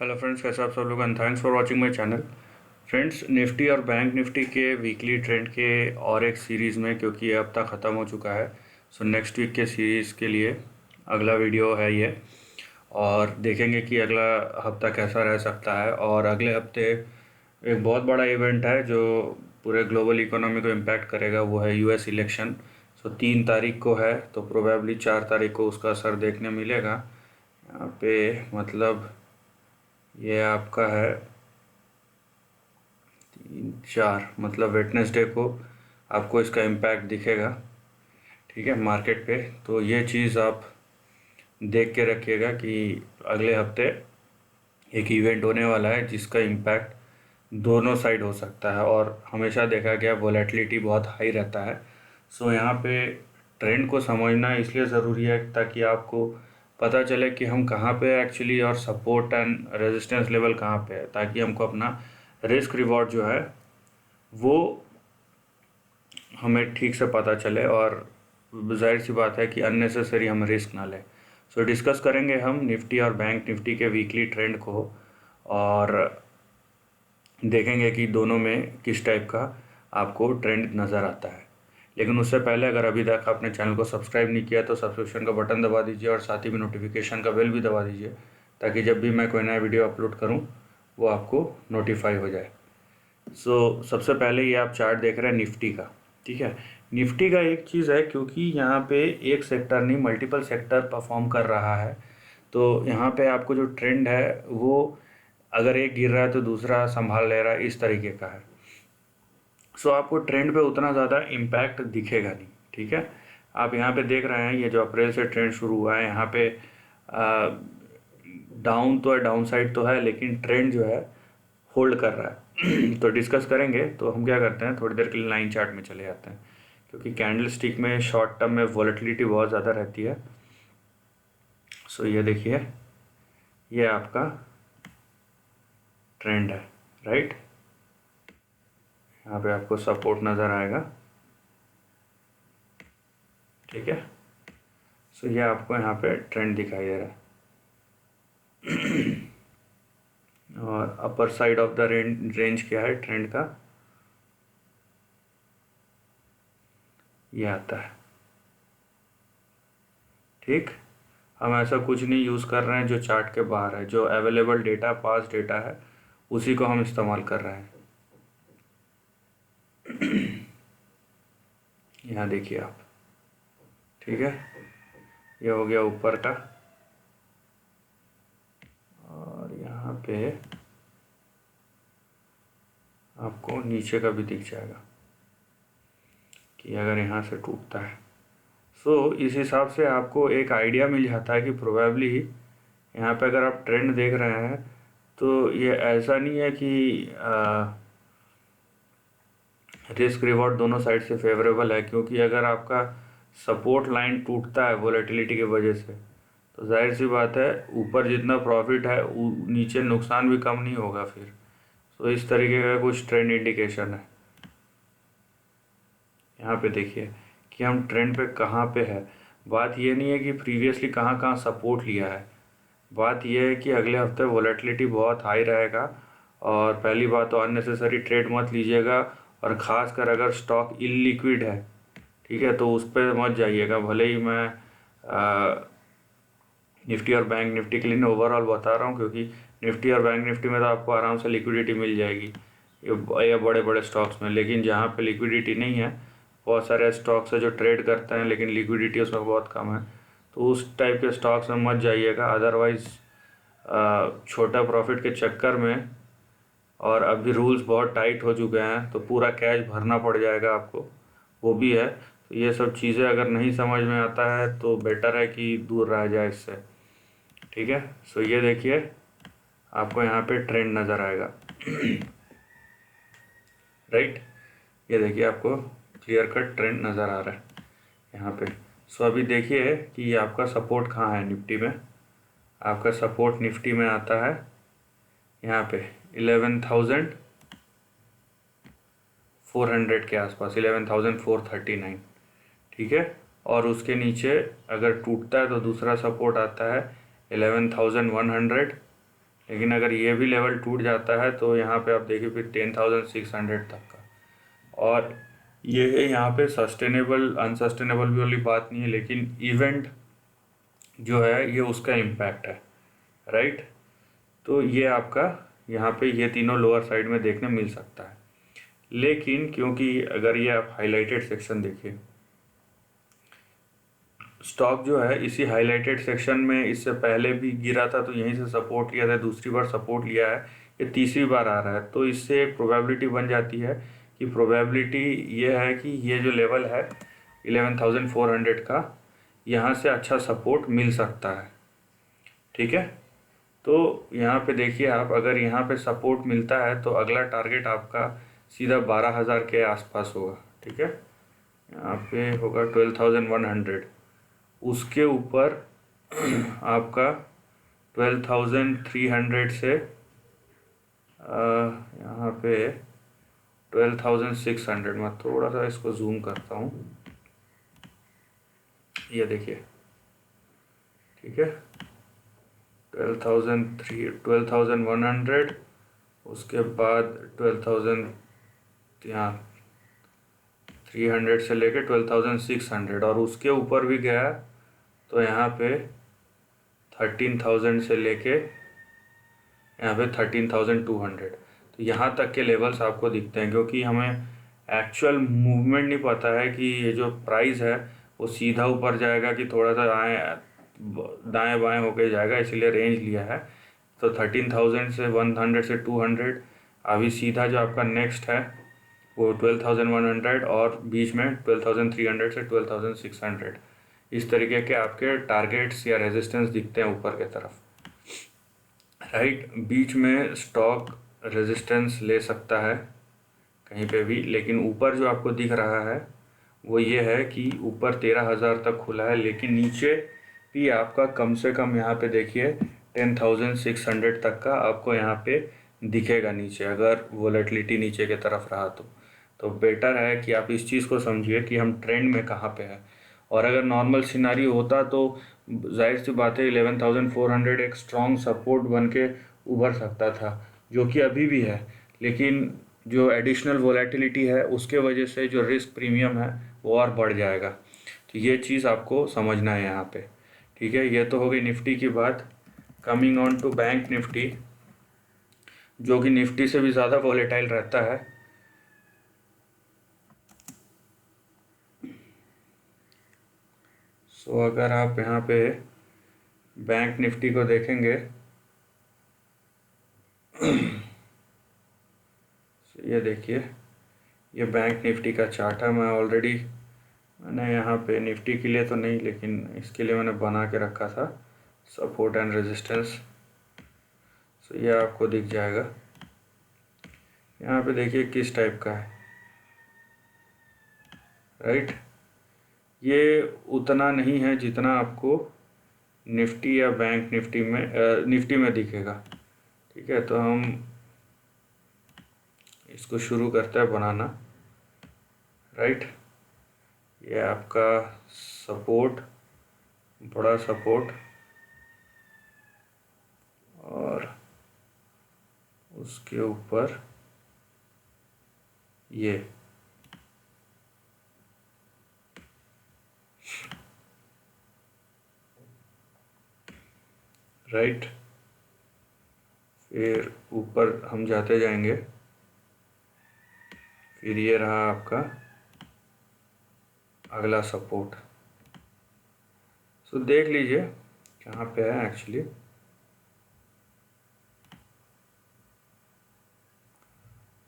Hello friends, कैसे आप सब लोग and thanks for watching my channel. Friends, Nifty और बैंक निफ्टी के वीकली ट्रेंड के और एक सीरीज़ में, क्योंकि ये हफ्ता ख़त्म हो चुका है, सो नेक्स्ट वीक के सीरीज़ के लिए अगला वीडियो है ये। और देखेंगे कि अगला हफ्ता कैसा रह सकता है। और अगले हफ्ते एक बहुत बड़ा इवेंट है जो पूरे ग्लोबल इकोनॉमी को इम्पैक्ट करेगा, वो है यूएस इलेक्शन। सो 3 तारीख को है, तो प्रोबेबली 4 तारीख को उसका असर देखने मिलेगा। यहाँ पे मतलब ये आपका है 3 4, मतलब वेटनेसडे को आपको इसका इम्पैक्ट दिखेगा। ठीक है, मार्केट पे। तो ये चीज़ आप देख के रखिएगा कि अगले हफ्ते एक इवेंट होने वाला है जिसका इम्पैक्ट दोनों साइड हो सकता है। और हमेशा देखा गया वोलेटिलिटी बहुत हाई रहता है। सो यहाँ पे ट्रेंड को समझना इसलिए ज़रूरी है ताकि आपको पता चले कि हम कहाँ पे एक्चुअली, और सपोर्ट एंड रेजिस्टेंस लेवल कहाँ पे है, ताकि हमको अपना रिस्क रिवॉर्ड जो है वो हमें ठीक से पता चले। और जाहिर सी बात है कि अननेसेसरी हम रिस्क ना लें। सो डिस्कस करेंगे हम निफ्टी और बैंक निफ्टी के वीकली ट्रेंड को, और देखेंगे कि दोनों में किस टाइप का आपको ट्रेंड नज़र आता है। लेकिन उससे पहले अगर अभी तक आपने चैनल को सब्सक्राइब नहीं किया तो सब्सक्रिप्शन का बटन दबा दीजिए और साथ ही में नोटिफिकेशन का बेल भी दबा दीजिए, ताकि जब भी मैं कोई नया वीडियो अपलोड करूं वो आपको नोटिफाई हो जाए। सबसे पहले ये आप चार्ट देख रहे हैं निफ्टी का। ठीक है, निफ्टी का एक चीज़ है, क्योंकि यहाँ पे एक सेक्टर नहीं मल्टीपल सेक्टर परफॉर्म कर रहा है, तो यहाँ पे आपको जो ट्रेंड है वो अगर एक गिर रहा है तो दूसरा संभाल ले रहा है, इस तरीके का है। आपको ट्रेंड पे उतना ज़्यादा इम्पैक्ट दिखेगा नहीं। ठीक है, आप यहाँ पे देख रहे हैं ये जो अप्रैल से ट्रेंड शुरू हुआ है, यहाँ पे डाउन तो है, डाउन साइड तो है, लेकिन ट्रेंड जो है होल्ड कर रहा है। तो डिस्कस करेंगे, तो हम क्या करते हैं, थोड़ी देर के लिए लाइन चार्ट में चले जाते हैं, क्योंकि कैंडल स्टिक में शॉर्ट टर्म में वॉलेटिलिटी बहुत ज़्यादा रहती है। ये देखिए, ये आपका ट्रेंड है, राइट। यहाँ पे आपको सपोर्ट नज़र आएगा। ठीक है, ये आपको यहाँ पे ट्रेंड दिखाई दे रहा है। और upper side of the range क्या है ट्रेंड का, ये आता है। ठीक, हम ऐसा कुछ नहीं यूज़ कर रहे हैं जो चार्ट के बाहर है, जो अवेलेबल डेटा, पास डेटा है, उसी को हम इस्तेमाल कर रहे हैं। यहाँ देखिए आप। ठीक है, ये हो गया ऊपर का, और यहाँ पे आपको नीचे का भी दिख जाएगा कि अगर यहाँ से टूटता है। इस हिसाब से आपको एक आइडिया मिल जाता है कि प्रोबेबली यहाँ पे अगर आप ट्रेंड देख रहे हैं तो ये ऐसा नहीं है कि रिस्क रिवॉर्ड दोनों साइड से फेवरेबल है। क्योंकि अगर आपका सपोर्ट लाइन टूटता है वोलेटिलिटी की वजह से, तो जाहिर सी बात है ऊपर जितना प्रॉफिट है नीचे नुकसान भी कम नहीं होगा फिर। इस तरीके का कुछ ट्रेंड इंडिकेशन है। यहाँ पे देखिए कि हम ट्रेंड पे कहाँ पे है। बात ये नहीं है कि प्रीवियसली कहाँ कहाँ सपोर्ट लिया है, बात यह है कि अगले हफ्ते वोलेटिलिटी बहुत हाई रहेगा। और पहली बात तो अननेसेसरी ट्रेड मत लीजिएगा, और ख़ासकर अगर स्टॉक इलिक्विड है, ठीक है, तो उस पर मत जाइएगा। भले ही मैं निफ्टी और बैंक निफ्टी के लिए ओवरऑल बता रहा हूँ, क्योंकि निफ्टी और बैंक निफ्टी में तो आपको आराम से लिक्विडिटी मिल जाएगी ये बड़े बड़े स्टॉक्स में। लेकिन जहाँ पे लिक्विडिटी नहीं है, बहुत सारे स्टॉक्स है जो ट्रेड करते हैं लेकिन लिक्विडिटी उसमें बहुत कम है, तो उस टाइप के स्टॉक्स में मत जाइएगा। अदरवाइज़ छोटा प्रॉफिट के चक्कर में, और अभी रूल्स बहुत टाइट हो चुके हैं, तो पूरा कैश भरना पड़ जाएगा आपको, वो भी है। तो ये सब चीज़ें अगर नहीं समझ में आता है तो बेटर है कि दूर रह जाए इससे। ठीक है, ये देखिए आपको यहाँ पे ट्रेंड नज़र आएगा। राइट, ये देखिए आपको क्लियर कट ट्रेंड नज़र आ रहा है यहाँ पे। अभी देखिए कि ये आपका सपोर्ट कहाँ है निफ्टी में। आपका सपोर्ट निफ्टी में आता है यहाँ पे 11,400 के आसपास, 11,439। ठीक है, और उसके नीचे अगर टूटता है तो दूसरा सपोर्ट आता है 11,100, लेकिन अगर ये भी लेवल टूट जाता है तो यहाँ पे आप देखिए फिर 10,600 तक का। और ये है यहाँ पे सस्टेनेबल अनसस्टेनेबल भी वाली बात नहीं है, लेकिन इवेंट जो है ये उसका इम्पैक्ट है, राइट। तो ये आपका यहाँ पे ये तीनों लोअर साइड में देखने मिल सकता है। लेकिन क्योंकि अगर ये आप हाईलाइटेड सेक्शन देखिए, स्टॉक जो है इसी हाईलाइटेड सेक्शन में इससे पहले भी गिरा था, तो यहीं से सपोर्ट लिया था, दूसरी बार सपोर्ट लिया है, ये तीसरी बार आ रहा है। तो इससे एक प्रोबेबिलिटी बन जाती है कि प्रोबेबिलिटी ये है कि ये जो लेवल है 11,400 का, यहाँ से अच्छा सपोर्ट मिल सकता है, ठीक है। तो यहाँ पे देखिए आप, अगर यहाँ पे सपोर्ट मिलता है तो अगला टारगेट आपका सीधा 12,000 के आसपास होगा, ठीक है। यहाँ पे होगा 12,100, उसके ऊपर आपका 12,300 से यहाँ पे 12,600। मैं थोड़ा सा इसको जूम करता हूँ, ये देखिए, ठीक है। 12,100, उसके बाद 12,000 यहाँ 300 से लेके 12,600, और उसके ऊपर भी गया तो यहाँ पे 13,000 से लेके यहाँ पे 13,200। तो यहाँ तक के लेवल्स आपको दिखते हैं, क्योंकि हमें एक्चुअल मूवमेंट नहीं पता है कि ये जो प्राइस है वो सीधा ऊपर जाएगा कि थोड़ा सा दाएं बाएं होके जाएगा, इसीलिए रेंज लिया है। तो 13,000 से 100 से 200, अभी सीधा जो आपका नेक्स्ट है वो 12,100, और बीच में 12,300 से 12,600, इस तरीके के आपके टारगेट्स या रेजिस्टेंस दिखते हैं ऊपर के तरफ, राइट। बीच में स्टॉक रेजिस्टेंस ले सकता है कहीं पे भी, लेकिन ऊपर जो आपको दिख रहा है वो ये है कि ऊपर 13,000 तक खुला है, लेकिन नीचे भी आपका कम से कम यहाँ पे देखिए 10,600 तक का आपको यहाँ पे दिखेगा नीचे, अगर वोलेटिलिटी नीचे की तरफ रहा तो बेटर है कि आप इस चीज़ को समझिए कि हम ट्रेंड में कहाँ पे हैं। और अगर नॉर्मल सिनारी होता तो जाहिर सी बात है 11,400 एक स्ट्रॉन्ग सपोर्ट बन के उभर सकता था, जो कि अभी भी है, लेकिन जो एडिशनल वोलेटिलिटी है उसके वजह से जो रिस्क प्रीमियम है वो और बढ़ जाएगा। तो ये चीज़ आपको समझना है यहाँ पे, ठीक है। ये तो हो गई निफ्टी की बात। Coming on to bank Nifty, जो कि निफ्टी से भी ज़्यादा वॉलेटाइल रहता है। सो अगर आप यहाँ पे बैंक निफ्टी को देखेंगे, ये देखिए, ये बैंक निफ्टी का चार्ट है। मैंने यहाँ पे निफ्टी के लिए तो नहीं, लेकिन इसके लिए मैंने बना के रखा था सपोर्ट एंड रेजिस्टेंस। सो ये आपको दिख जाएगा। यहाँ पे देखिए किस टाइप का है, राइट। ये उतना नहीं है जितना आपको निफ्टी या बैंक निफ्टी में दिखेगा, ठीक है। तो हम इसको शुरू करते हैं बनाना, राइट। ये आपका सपोर्ट, बड़ा सपोर्ट, और उसके ऊपर ये, राइट। फिर ऊपर हम जाते जाएंगे, फिर ये रहा आपका अगला सपोर्ट। सो देख लीजिए कहाँ पे है एक्चुअली।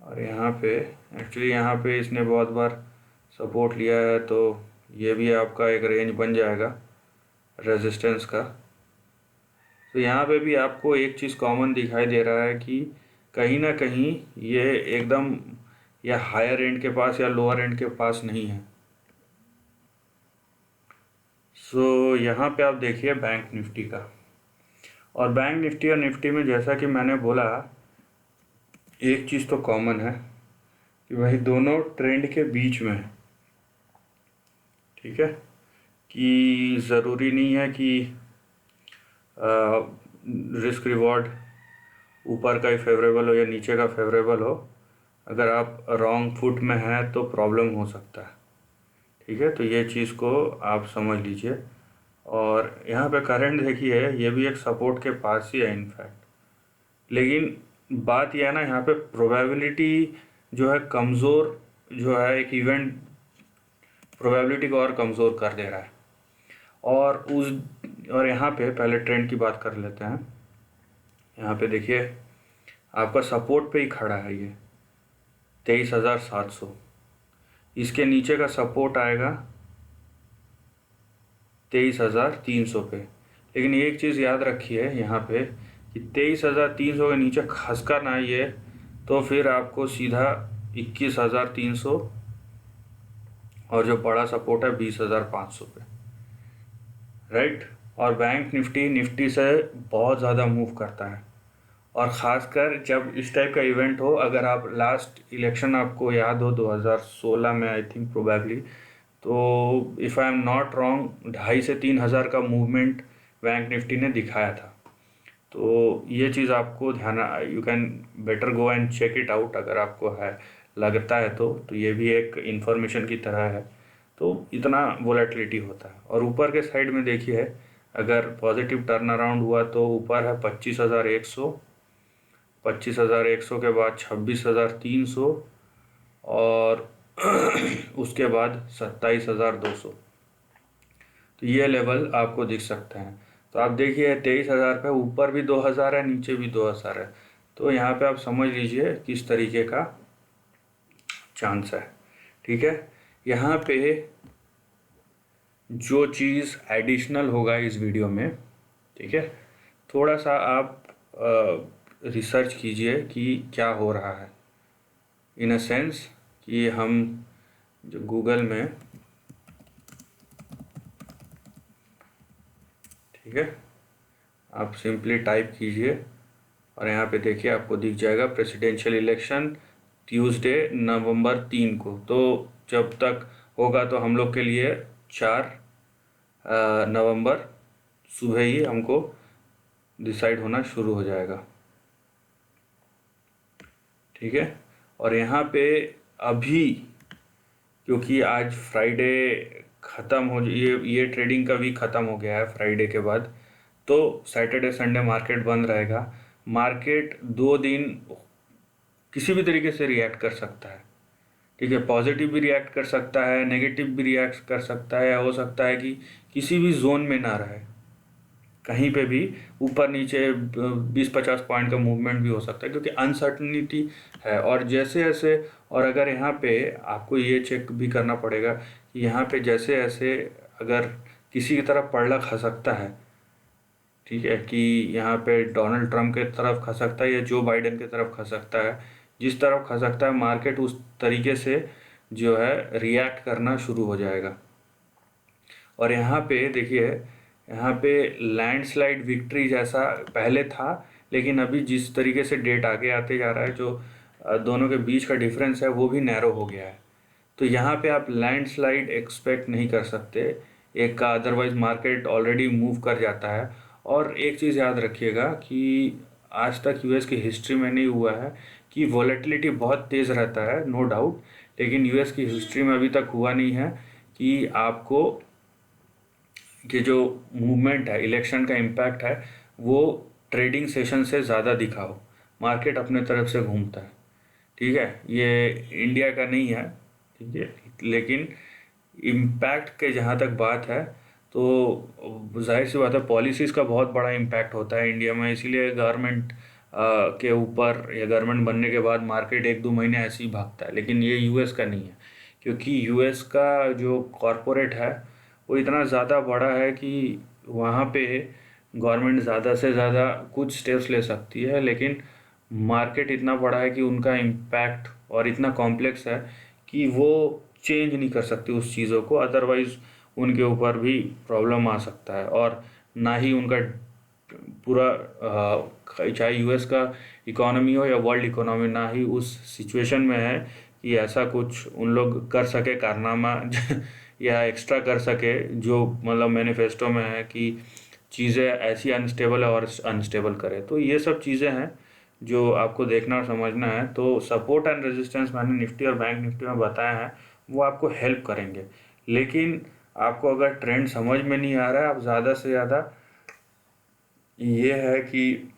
और यहाँ पे इसने बहुत बार सपोर्ट लिया है, तो ये भी आपका एक रेंज बन जाएगा रेजिस्टेंस का। तो यहाँ पे भी आपको एक चीज़ कॉमन दिखाई दे रहा है कि कहीं ना कहीं ये एकदम या हायर एंड के पास या लोअर एंड के पास नहीं है। सो यहाँ पे आप देखिए बैंक निफ्टी का, और बैंक निफ्टी और निफ्टी में जैसा कि मैंने बोला, एक चीज़ तो कॉमन है कि वही दोनों ट्रेंड के बीच में है, ठीक है। कि ज़रूरी नहीं है कि रिस्क रिवॉर्ड ऊपर का ही फेवरेबल हो या नीचे का फेवरेबल हो, अगर आप रॉन्ग फुट में हैं तो प्रॉब्लम हो सकता है। ठीक है, तो ये चीज़ को आप समझ लीजिए। और यहाँ पे करंट देखिए, ये भी एक सपोर्ट के पास ही है इनफैक्ट। लेकिन बात यह है ना, यहाँ पे प्रोबेबिलिटी जो है कमज़ोर, जो है एक इवेंट प्रोबेबिलिटी को और कमज़ोर कर दे रहा है। और यहाँ पे पहले ट्रेंड की बात कर लेते हैं। यहाँ पे देखिए आपका सपोर्ट पे ही खड़ा है ये 23,700। इसके नीचे का सपोर्ट आएगा 23,300 पे। लेकिन एक चीज़ याद रखिए यहाँ पे कि 23,300 के नीचे खसका ना ये, तो फिर आपको सीधा 21,300 और जो बड़ा सपोर्ट है 20,500 पे, राइट। और बैंक निफ्टी से बहुत ज़्यादा मूव करता है, और ख़ासकर जब इस टाइप का इवेंट हो। अगर आप लास्ट इलेक्शन आपको याद हो 2016 में, आई थिंक प्रोबेबली, तो if I am not wrong 2,500 से 3,000 का मूवमेंट बैंक निफ्टी ने दिखाया था। तो ये चीज़ आपको ध्यान, you can better go and check it out अगर आपको है लगता है तो ये भी एक इन्फॉर्मेशन की तरह है। तो इतना वोलेटिलिटी होता है। और ऊपर के साइड में देखिए, अगर पॉजिटिव टर्न अराउंड हुआ तो ऊपर है 25,100, 25,100 के बाद 26,300 और उसके बाद 27,200। तो ये लेवल आपको दिख सकते हैं। तो आप देखिए 23,000 पे ऊपर भी 2,000 है, नीचे भी 2,000 है। तो यहाँ पे आप समझ लीजिए किस तरीके का चांस है। ठीक है, यहाँ पे जो चीज़ एडिशनल होगा इस वीडियो में, ठीक है, थोड़ा सा आप रिसर्च कीजिए कि क्या हो रहा है, इन अ सेंस कि हम जो गूगल में, ठीक है, आप सिंपली टाइप कीजिए और यहाँ पे देखिए आपको दिख जाएगा प्रेसिडेंशियल इलेक्शन ट्यूसडे नवंबर 3 को। तो जब तक होगा तो हम लोग के लिए 4 नवंबर सुबह ही हमको डिसाइड होना शुरू हो जाएगा। ठीक है, और यहाँ पे अभी क्योंकि आज फ्राइडे ख़त्म हो, ये ट्रेडिंग का वीक ख़त्म हो गया है फ्राइडे के बाद, तो सैटरडे संडे मार्केट बंद रहेगा। मार्केट 2 दिन किसी भी तरीके से रिएक्ट कर सकता है। ठीक है, पॉजिटिव भी रिएक्ट कर सकता है, नेगेटिव भी रिएक्ट कर सकता है, हो सकता है कि किसी भी जोन में ना रहे, कहीं पे भी ऊपर नीचे 20-50 पॉइंट का मूवमेंट भी हो सकता है, क्योंकि अनसर्टनिटी है। और जैसे जैसे, और अगर यहाँ पे आपको ये चेक भी करना पड़ेगा कि यहाँ पे जैसे ऐसे अगर किसी की तरफ पलड़ा खसकता है, ठीक है, कि यहाँ पे डोनाल्ड ट्रंप के तरफ खसकता है या जो बाइडेन की तरफ खसकता है, जिस तरफ खसकता है मार्केट उस तरीके से जो है रिएक्ट करना शुरू हो जाएगा। और यहाँ पे देखिए, यहाँ पे लैंडस्लाइड विक्ट्री जैसा पहले था, लेकिन अभी जिस तरीके से डेट आगे आते जा रहा है, जो दोनों के बीच का डिफरेंस है वो भी नैरो हो गया है। तो यहाँ पे आप लैंडस्लाइड एक्सपेक्ट नहीं कर सकते एक का, अदरवाइज मार्केट ऑलरेडी मूव कर जाता है। और एक चीज़ याद रखिएगा कि आज तक यूएस की हिस्ट्री में नहीं हुआ है कि वॉलेटिलिटी बहुत तेज़ रहता है, नो डाउट, लेकिन यूएस की हिस्ट्री में अभी तक हुआ नहीं है कि आपको कि जो मूवमेंट है, इलेक्शन का इम्पैक्ट है, वो ट्रेडिंग सेशन से ज़्यादा दिखा हो। मार्केट अपने तरफ से घूमता है। ठीक है, ये इंडिया का नहीं है, ठीक है, लेकिन इम्पैक्ट के जहाँ तक बात है तो जाहिर सी बात है पॉलिसीज़ का बहुत बड़ा इम्पैक्ट होता है इंडिया में। इसीलिए गवर्नमेंट के ऊपर या गवर्नमेंट बनने के बाद मार्केट 1-2 महीने ऐसे ही भागता है। लेकिन ये यूएस का नहीं है, क्योंकि यूएस का जो कॉरपोरेट है वो इतना ज़्यादा बड़ा है कि वहाँ पे गवर्नमेंट ज़्यादा से ज़्यादा कुछ स्टेप्स ले सकती है, लेकिन मार्केट इतना बड़ा है कि उनका इम्पैक्ट और इतना कॉम्प्लेक्स है कि वो चेंज नहीं कर सकती उस चीज़ों को, अदरवाइज़ उनके ऊपर भी प्रॉब्लम आ सकता है। और ना ही उनका पूरा चाहे यूएस का इकोनॉमी हो या वर्ल्ड इकोनॉमी, ना ही उस सिचुएशन में है कि ऐसा कुछ उन लोग कर सके कारनामा या एक्स्ट्रा कर सके, जो मतलब मैनिफेस्टो में है कि चीज़ें ऐसी अनस्टेबल है और अनस्टेबल करे। तो ये सब चीज़ें हैं जो आपको देखना और समझना है, तो सपोर्ट एंड रेजिस्टेंस मैंने निफ्टी और बैंक निफ्टी में बताया है, वो आपको हेल्प करेंगे। लेकिन आपको अगर ट्रेंड समझ में नहीं आ रहा है, आप ज़्यादा से ज़्यादा ये है कि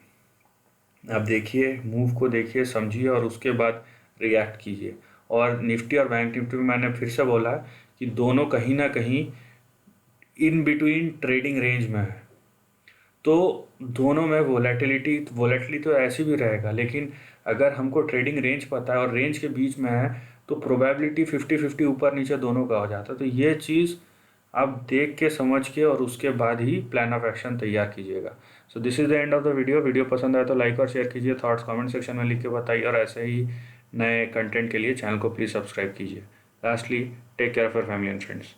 आप देखिए, मूव को देखिए, समझिए और उसके बाद रिएक्ट कीजिए। और निफ्टी और बैंक निफ्टी में मैंने फिर से बोला है कि दोनों कहीं ना कहीं इन बिटवीन ट्रेडिंग रेंज में है। तो दोनों में वोलेटिलिटी तो ऐसी भी रहेगा, लेकिन अगर हमको ट्रेडिंग रेंज पता है और रेंज के बीच में है तो प्रोबेबिलिटी 50-50 ऊपर नीचे दोनों का हो जाता है। तो ये चीज़ आप देख के समझ के और उसके बाद ही प्लान ऑफ एक्शन तैयार कीजिएगा। So this is the end of the video पसंद आए तो लाइक और शेयर कीजिए, थॉट्स कमेंट सेक्शन में लिख के बताइए, और ऐसे ही नए कंटेंट के लिए चैनल को प्लीज़ सब्सक्राइब कीजिए। Lastly, take care of your family and friends.